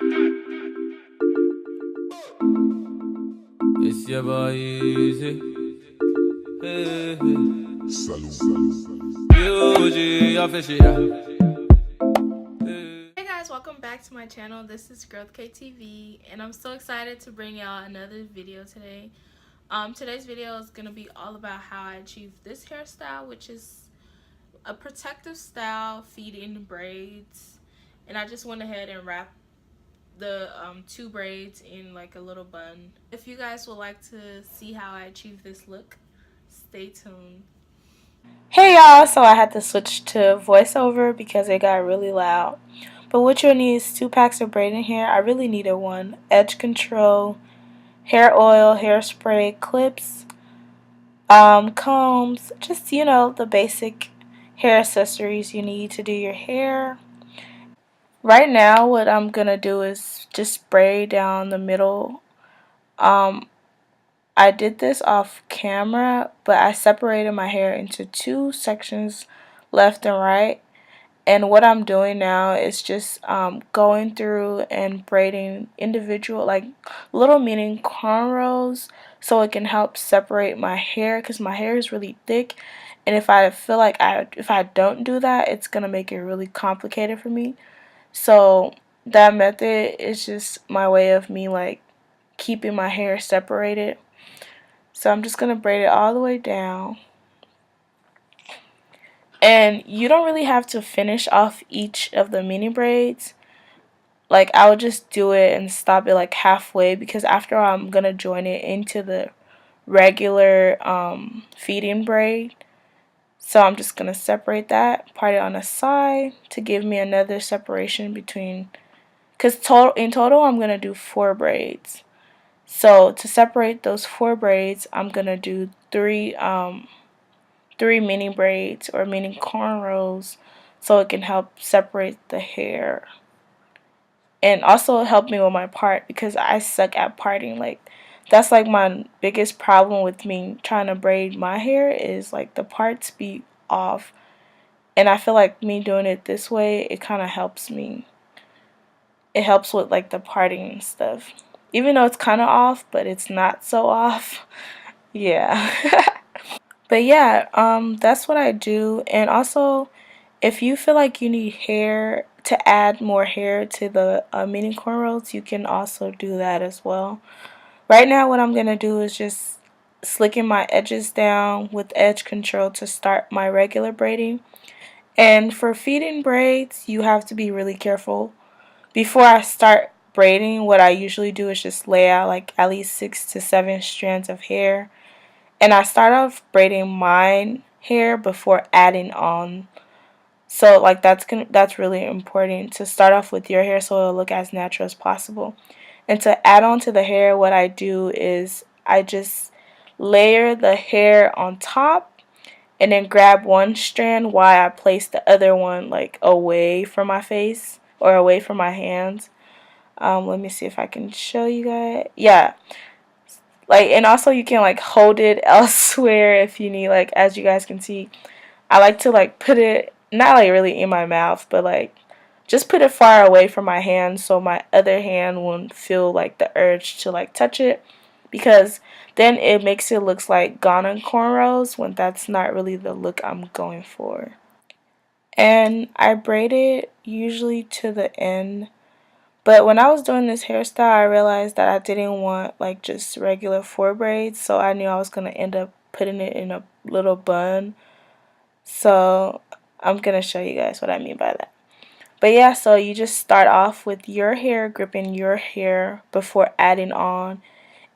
It's your boy Easy. Hey, hey. UG official. Hey guys, welcome back to my channel. This is Growth.kay TV, and I'm so excited to bring y'all another video today. Today's video is going to be all about how I achieved this hairstyle, which is a protective style feed-in braids. And I just went ahead and wrapped the two braids in like a little bun. If you guys would like to see how I achieved this look, stay tuned. Hey y'all, so I had to switch to voiceover because it got really loud. But what you'll need is 2 packs of braiding hair. I really needed one. Edge control, hair oil, hairspray, clips, combs, just the basic hair accessories you need to do your hair. Right now what I'm gonna do is just spray down the middle. I did this off camera, but I separated my hair into 2 sections, left and right. And what I'm doing now is just going through and braiding individual, like little mini cornrows, so it can help separate my hair because my hair is really thick. And if I feel like if I don't do that, it's gonna make it really complicated for me. So that method is just my way of me like keeping my hair separated. So I'm just gonna braid it all the way down. And you don't really have to finish off each of the mini braids. Like I would just do it and stop it like halfway, because after I'm gonna join it into the regular feed-in braid. So I'm just gonna separate that, part it on the side to give me another separation between, because in total I'm gonna do 4 braids. So to separate those 4 braids, I'm gonna do 3 mini braids or mini cornrows, so it can help separate the hair and also help me with my part, because I suck at parting. Like that's like my biggest problem with me trying to braid my hair, is like the parts be off, and I feel like me doing it this way, it kind of helps me. It helps with like the parting and stuff, even though it's kind of off, but it's not so off. Yeah. But yeah, that's what I do. And also, if you feel like you need hair to add more hair to the mini cornrows, you can also do that as well. Right now, what I'm gonna do is just slicking my edges down with edge control to start my regular braiding. And for feed-in braids, you have to be really careful. Before I start braiding, what I usually do is just lay out like at least 6 to 7 strands of hair, and I start off braiding mine hair before adding on. So like that's really important to start off with your hair so it'll look as natural as possible. And to add on to the hair, what I do is I just layer the hair on top and then grab one strand while I place the other one like away from my face or away from my hands. Let me see if I can show you guys. Yeah, like, and also you can like hold it elsewhere if you need, like, as you guys can see, I like to like put it not like really in my mouth, but like just put it far away from my hand so my other hand won't feel like the urge to like touch it, because then it makes it look like Ghana cornrows when that's not really the look I'm going for. And I braid it usually to the end. But when I was doing this hairstyle, I realized that I didn't want like just regular 4 braids, so I knew I was going to end up putting it in a little bun. So I'm going to show you guys what I mean by that. But yeah, so you just start off with your hair, gripping your hair before adding on,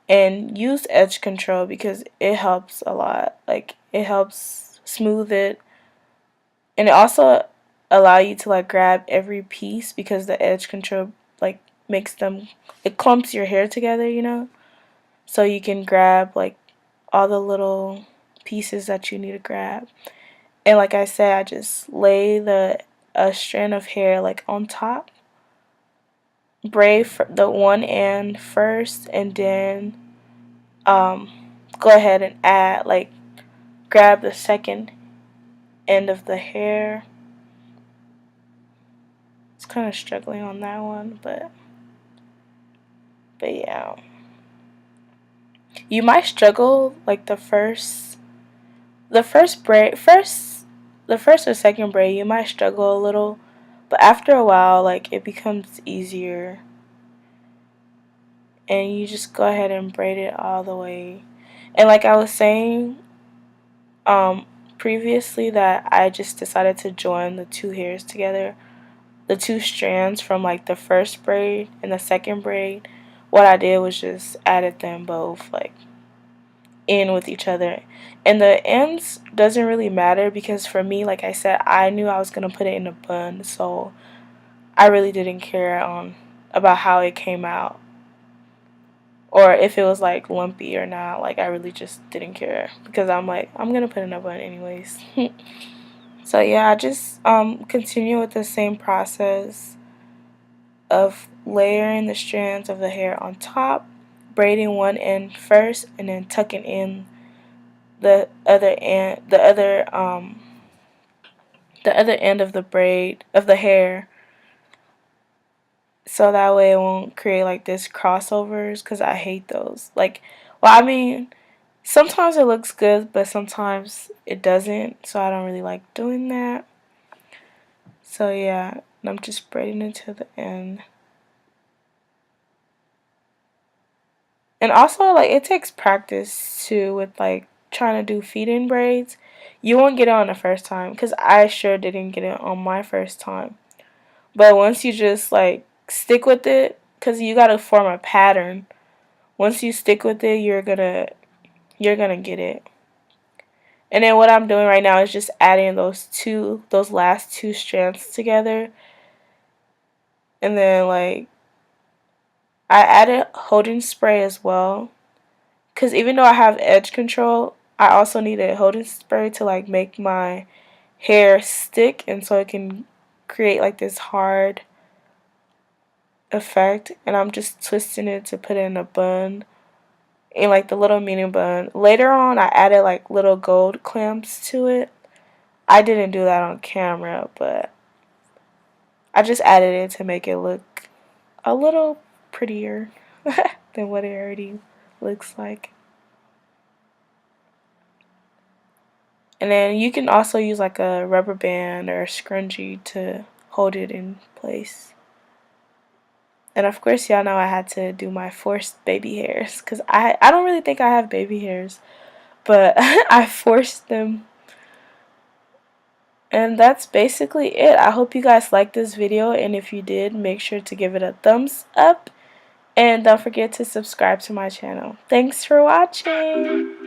and use edge control because it helps a lot. Like it helps smooth it, and it also allow you to like grab every piece, because the edge control like makes them, it clumps your hair together, so you can grab like all the little pieces that you need to grab. And like I said, I just lay the a strand of hair like on top, braid the one end first, and then um go ahead and add like grab the second end of the hair. It's kind of struggling on that one, but But yeah, you might struggle like the first or second braid, you might struggle a little, but after a while, like, it becomes easier, and you just go ahead and braid it all the way. And like I was saying, um, previously, that I just decided to join the two hairs together, the two strands from like the first braid and the second braid. What I did was just added them both like in with each other, and the ends doesn't really matter because for me, like I said, I knew I was gonna put it in a bun, so I really didn't care about how it came out or if it was like lumpy or not. Like, I really just didn't care because I'm like, I'm gonna put it in a bun anyways. So yeah, I just continue with the same process of layering the strands of the hair on top, braiding one end first, and then tucking in the other end, the other end of the braid of the hair, so that way it won't create like this crossovers, because I hate those. Like, well, I mean, sometimes it looks good, but sometimes it doesn't, so I don't really like doing that. So yeah, and I'm just braiding it to the end. And also, like, it takes practice too with like trying to do feed-in braids. You won't get it on the first time, because I sure didn't get it on my first time. But once you just like stick with it, because you gotta form a pattern. Once you stick with it, you're gonna get it. And then what I'm doing right now is just adding those last two strands together. And then like I added holding spray as well, because even though I have edge control, I also need a holding spray to like make my hair stick, and so it can create like this hard effect. And I'm just twisting it to put it in a bun, in like the little mini bun. Later on, I added like little gold clamps to it. I didn't do that on camera, but I just added it to make it look a little prettier than what it already looks like. And then you can also use like a rubber band or a scrunchie to hold it in place. And of course, y'all know I had to do my forced baby hairs, because I don't really think I have baby hairs, but I forced them. And that's basically it. I hope you guys liked this video, and if you did, make sure to give it a thumbs up, and don't forget to subscribe to my channel. Thanks for watching.